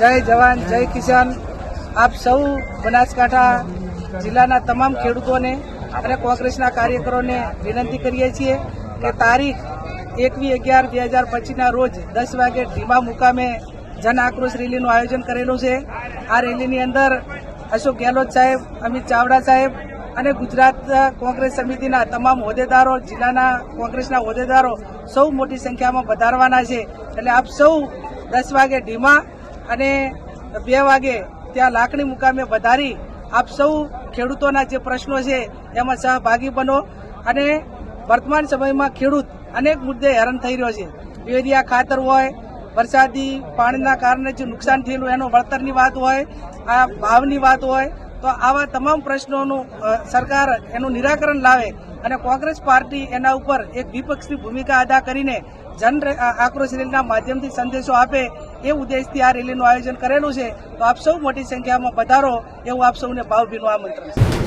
જય જવાન જય કિસાન। આપ સૌ બનાસકાંઠા જિલ્લાના તમામ ખેડૂતોને અને કોંગ્રેસના કાર્યકરોને વિનંતી કરીએ છીએ કે તારીખ 21/11/2025ના રોજ 10 વાગે ઢીમા મુકામે જન આક્રોશ રેલીનું આયોજન કરેલું છે। આ રેલીની અંદર અશોક ગેહલોત સાહેબ, અમિત ચાવડા સાહેબ અને ગુજરાત કોંગ્રેસ સમિતિના તમામ હોદ્દેદારો, જિલ્લાના કોંગ્રેસના હોદ્દેદારો સૌ મોટી સંખ્યામાં પધારવાના છે। એટલે આપ સૌ 10 વાગે ઢીમા અને 2 વાગે ત્યાં લાખણી મુકામે વધારી આપ સૌ ખેડૂતોના જે પ્રશ્નો છે એમાં સહભાગી બનો। અને વર્તમાન સમયમાં ખેડૂત અનેક મુદ્દે હેરાન થઈ રહ્યો છે। યુરિયા ખાતર હોય, વરસાદી પાણીના કારણે જે નુકસાન થયેલું એનો વળતરની વાત હોય, આ ભાવની વાત હોય, તો આવા તમામ પ્રશ્નોનું સરકાર એનું નિરાકરણ લાવે અને કોંગ્રેસ પાર્ટી એના ઉપર એક વિપક્ષની ભૂમિકા અદા કરીને જન આક્રોશ રેલીના માધ્યમથી સંદેશો આપે એ ઉદ્દેશથી આ રેલીનું આયોજન કરેલું છે। તો આપ સૌ મોટી સંખ્યામાં પધારો એવું આપ સૌને ભાવભીનું આમંત્રણ છે।